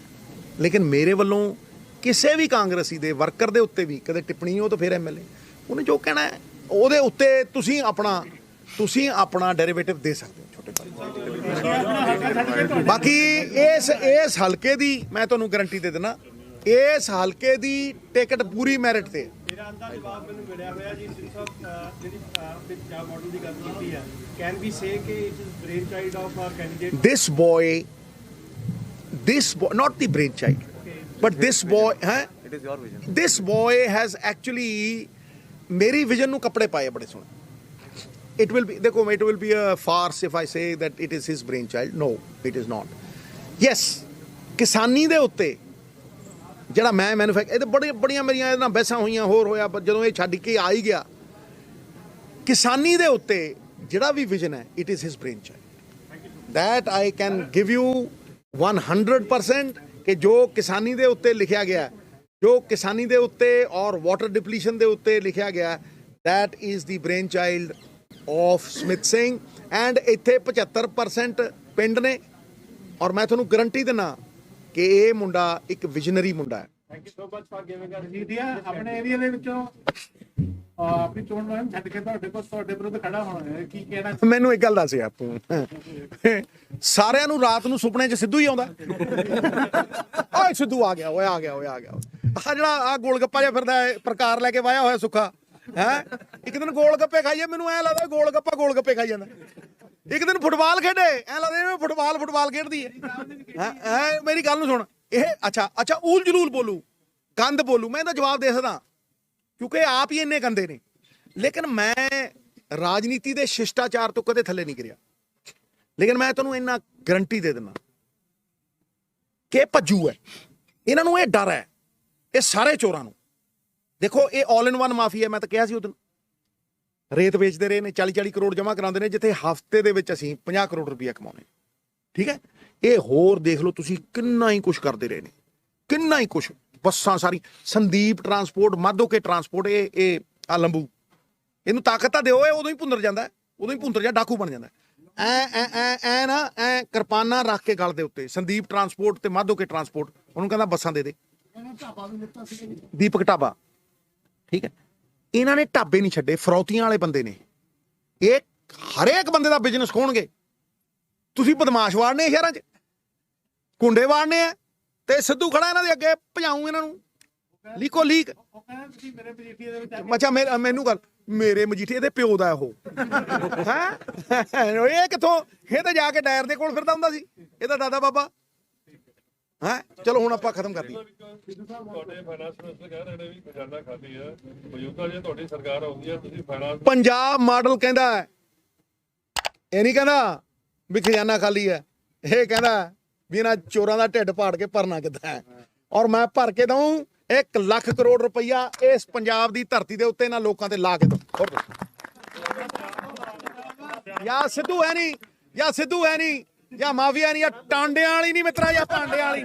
ਲੇਕਿਨ ਮੇਰੇ ਵੱਲੋਂ ਕਿਸੇ ਵੀ ਕਾਂਗਰਸੀ ਦੇ ਵਰਕਰ ਦੇ ਉੱਤੇ ਵੀ ਕਦੇ ਟਿੱਪਣੀ ਹੋ ਤਾਂ ਫਿਰ ਐਮਐਲਏ ਉਹਨੇ ਜੋ ਕਹਿਣਾ ਹੈ ਉਹਦੇ ਉੱਤੇ ਤੁਸੀਂ ਆਪਣਾ ਡੈਰੀਵੇਟਿਵ ਦੇ ਸਕਦੇ ਹੋ ਛੋਟੇ ਭਾਈ। ਬਾਕੀ ਇਸ ਹਲਕੇ ਦੀ ਮੈਂ ਤੁਹਾਨੂੰ ਗਾਰੰਟੀ ਦੇ ਦਿੰਦਾ, ਇਸ ਹਲਕੇ ਦੀ ਟਿਕਟ ਪੂਰੀ ਮੈਰਿਟ ਤੇ। ਮੇਰਾ ਅੰਦਾ ਜਵਾਬ ਮੈਨੂੰ ਮਿਲਿਆ ਹੋਇਆ ਜੀ ਸਿੰਘ ਸਾਹਿਬ, ਜਿਹੜੀ ਪੰਜਾਬ ਮਾਡਲ ਦੀ ਗੱਲ ਕੀਤੀ ਹੈ, ਕੈਨ ਵੀ ਸੇ ਕਿ it is brain child of R candidate. This boy, not the brainchild, but this boy, it is your vision. This boy has actually मेरी vision ਨੂੰ ਕੱਪੜੇ ਪਾਏ ਬੜੇ ਸੋਹਣੇ। It will be, देखो, it will be a farce if I say that it is his brainchild. No, it is not. Yes, ਕਿਸਾਨੀ ਦੇ ਉੱਤੇ ਜਿਹੜਾ ਮੈਂ ਮੈਨੂਫੈਕਚਰ, ਇਹ ਬੜੀਆਂ ਮੇਰੀਆਂ ਇਹਦੇ ਨਾਲ ਬਹਿਸਾਂ ਹੋਈਆਂ, ਹੋਰ ਹੋਇਆ, ਪਰ ਜਦੋਂ ਇਹ ਛੱਡ ਕੇ ਆ ਹੀ ਗਿਆ, ਕਿਸਾਨੀ ਦੇ ਉੱਤੇ ਜਿਹੜਾ ਵੀ ਵਿਜ਼ਨ ਹੈ, it is his brainchild. That I can give you 100% ਕਿ ਜੋ ਕਿਸਾਨੀ ਦੇ ਉੱਤੇ ਲਿਖਿਆ ਗਿਆ, ਜੋ ਕਿਸਾਨੀ ਦੇ ਉੱਤੇ ਔਰ ਵਾਟਰ ਡਿਪਲੀਸ਼ਨ ਦੇ ਉੱਤੇ ਲਿਖਿਆ ਗਿਆ, that is the brainchild of Smith Singh. And ਇੱਥੇ 75% ਪਿੰਡ ਨੇ, ਔਰ ਮੈਂ ਤੁਹਾਨੂੰ ਗਰੰਟੀ ਦਿੰਦਾ ਕਿ ਇਹ ਮੁੰਡਾ ਇੱਕ ਵਿਜ਼ਨਰੀ ਮੁੰਡਾ ਹੈ। Thank you so much for giving us ਜੀਦੀਆ ਆਪਣੇ ਏਰੀਆ ਦੇ ਵਿੱਚੋਂ ਆਪਣੀ ਚੋਣ ਮੁਹਿੰਮ ਛੱਡ ਕੇ ਤੁਹਾਡੇ ਵਿਰੁੱਧ ਖੜਾ ਹੋਣਾ ਹੈ, ਕੀ ਕਹਿਣਾ? ਮੈਨੂੰ ਇੱਕ ਗੱਲ ਦੱਸ ਯਾਰ ਤੂੰ, ਸਾਰਿਆਂ ਨੂੰ ਰਾਤ ਨੂੰ ਸੁਪਨੇ 'ਚ ਸਿੱਧੂ ਹੀ ਆਉਂਦਾ। ਓਏ ਸਿੱਧੂ ਆ ਗਿਆ, ਓਏ ਆ ਗਿਆ, ਓਏ ਆ ਗਿਆ। ਆ ਜਿਹੜਾ ਆ ਗੋਲ ਗੱਪਾ ਜਿਹਾ ਫਿਰਦਾ ਹੈ, ਪ੍ਰਕਾਰ ਲੈ ਕੇ ਵਾਇਆ ਹੋਇਆ ਸੁੱਖਾ ਹੈ। ਇੱਕ ਦਿਨ ਗੋਲ ਗੱਪੇ ਖਾਈਏ, ਮੈਨੂੰ ਐ ਲੱਗਦਾ ਗੋਲ ਗੱਪੇ ਖਾਈ ਜਾਂਦਾ। ਇੱਕ ਦਿਨ ਫੁੱਟਬਾਲ ਖੇਡੇ, ਐ ਲੱਗਦਾ ਜਿਵੇਂ ਫੁੱਟਬਾਲ ਖੇਡਦੀ ਹੈ। ਮੇਰੀ ਗੱਲ ਨੂੰ ਸੁਣ, ਇਹ ਅੱਛਾ ਊਲ ਜਲੂਲ ਬੋਲੂ, ਗੰਦ ਬੋਲੂ, ਮੈਂ ਇਹਦਾ ਜਵਾਬ ਦੇ ਸਕਦਾ ਕਿਉਂਕਿ ਆਪ ਹੀ ਇੰਨੇ ਗੰਦੇ ਨੇ। ਲੇਕਿਨ ਮੈਂ ਰਾਜਨੀਤੀ ਦੇ ਸ਼ਿਸ਼ਟਾਚਾਰ ਤੋਂ ਕਦੇ ਥੱਲੇ ਨਹੀਂ ਗਿਰਿਆ। ਲੇਕਿਨ ਮੈਂ ਤੁਹਾਨੂੰ ਇੰਨਾ ਗਰੰਟੀ ਦੇ ਦਿੰਦਾ ਕਿ ਭੱਜੂ ਹੈ, ਇਹਨਾਂ ਨੂੰ ਇਹ ਡਰ ਹੈ, ਇਹ ਸਾਰੇ ਚੋਰਾਂ ਨੂੰ। ਦੇਖੋ ਇਹ ਆਲ ਇਨ ਵਨ ਮਾਫੀਆ। ਮੈਂ ਤਾਂ ਕਿਹਾ ਸੀ ਉਦੋਂ, ਰੇਤ ਵੇਚਦੇ ਰਹੇ ਨੇ, 40 ਕਰੋੜ ਜਮ੍ਹਾਂ ਕਰਾਉਂਦੇ ਨੇ, ਜਿੱਥੇ ਹਫ਼ਤੇ ਦੇ ਵਿੱਚ ਅਸੀਂ 50 ਕਰੋੜ ਰੁਪਈਆ ਕਮਾਉਂਦੇ। ਠੀਕ ਹੈ, ਇਹ ਹੋਰ ਦੇਖ ਲਓ ਤੁਸੀਂ, ਕਿੰਨਾ ਹੀ ਕੁਛ ਕਰਦੇ ਰਹੇ ਨੇ, ਕਿੰਨਾ ਹੀ ਕੁਛ। ਬੱਸਾਂ ਸਾਰੀ, ਸੰਦੀਪ ਟਰਾਂਸਪੋਰਟ, ਮਾਧੋਕੇ ਟਰਾਂਸਪੋਰਟ, ਇਹ ਆ ਲੰਬੂ, ਇਹਨੂੰ ਤਾਕਤ ਤਾਂ ਦਿਓ, ਇਹ ਉਦੋਂ ਹੀ ਭੁੰਦਰ ਜਾਂਦਾ, ਉਦੋਂ ਹੀ ਭੁੰਦਰ ਜਾ ਡਾਕੂ ਬਣ ਜਾਂਦਾ। ਐ ਕਿਰਪਾਨਾਂ ਰੱਖ ਕੇ ਗਲ ਦੇ ਉੱਤੇ, ਸੰਦੀਪ ਟਰਾਂਸਪੋਰਟ ਤੇ ਮਾਧੋਕੇ ਟਰਾਂਸਪੋਰਟ, ਉਹਨੂੰ ਕਹਿੰਦਾ ਬੱਸਾਂ ਦੇ ਦੇ। ਦੀਪਕ ਢਾਬਾ, ਠੀਕ ਹੈ, ਇਹਨਾਂ ਨੇ ਢਾਬੇ ਨਹੀਂ ਛੱਡੇ, ਫਰੌਤੀਆਂ ਵਾਲੇ ਬੰਦੇ ਨੇ ਇਹ। ਹਰੇਕ ਬੰਦੇ ਦਾ ਬਿਜ਼ਨਸ ਖੋਣਗੇ। ਤੁਸੀਂ ਬਦਮਾਸ਼ ਵਾੜਨੇ ਸ਼ਹਿਰਾਂ 'ਚ, ਕੁੰਡੇ ਵਾੜਨੇ ਆ, ਤੇ ਸਿੱਧੂ ਖੜਾ ਇਹਨਾਂ ਦੇ ਅੱਗੇ, ਭਜਾਊ ਇਹਨਾਂ ਨੂੰ ਲੀਕੋ ਲੀਕ। ਉਹ ਕਹਿੰਦਾ ਤੁਸੀਂ ਮੇਰੇ ਮਜੀਠੀਏ ਦੇ ਵਿੱਚ ਅੱਛਾ ਮੈਨੂੰ ਗੱਲ, ਮੇਰੇ ਮਜੀਠੀਏ ਦੇ ਪਿਓ ਦਾ ਉਹ ਹੈ। ਇਹ ਕਿੱਥੋਂ, ਇਹ ਤਾਂ ਜਾ ਕੇ ਡਾਇਰ ਦੇ ਕੋਲ ਫਿਰਦਾ ਹੁੰਦਾ ਸੀ, ਇਹਦਾ ਦਾਦਾ ਬਾਬਾ ਹੈ। ਚਲੋ ਹੁਣ ਆਪਾਂ ਖਤਮ ਕਰ ਦਈਏ। ਤੁਹਾਡੇ ਫਾਈਨਾਂਸ ਮਿਨਿਸਟਰ ਕਹਿ ਰਹੇ ਨੇ ਵੀ ਖਜ਼ਾਨਾ ਖਾਲੀ ਹੈ, ਮੌਜੂਦਾ ਜੇ ਤੁਹਾਡੀ ਸਰਕਾਰ ਆਉਂਦੀ ਹੈ ਤੁਸੀਂ ਫਾਈਨਾਂਸ ਪੰਜਾਬ ਮਾਡਲ ਕਹਿੰਦਾ ਹੈ, ਇਹ ਨਹੀਂ ਕਹਿੰਦਾ ਵੀ ਖਜ਼ਾਨਾ ਖਾਲੀ ਹੈ, ਇਹ ਕਹਿੰਦਾ ਵੀ ਇਹਨਾਂ ਚੋਰਾਂ ਦਾ ਢਿੱਡ ਪਾੜ ਕੇ ਭਰਨਾ ਕਿੱਦਾਂ ਹੈ। ਔਰ ਮੈਂ ਭਰ ਕੇ ਦਊਂ 1 ਲੱਖ ਕਰੋੜ ਰੁਪਈਆ ਇਸ ਪੰਜਾਬ ਦੀ ਧਰਤੀ ਦੇ ਉੱਤੇ ਇਹਨਾਂ ਲੋਕਾਂ ਤੇ ਲਾ ਕੇ ਦਊਂ। ਹੋਰ ਯਾ ਸਿੱਧੂ ਹੈ ਨਹੀਂ, ਜਾਂ ਮਾਫੀਆ ਨਹੀਂ, ਜਾਂ ਟਾਂਡਿਆਂ ਵਾਲੀ ਨਹੀਂ ਮਿੱਤਰਾ, ਜਾਂ ਭਾਂਡਿਆਂ ਵਾਲੀ।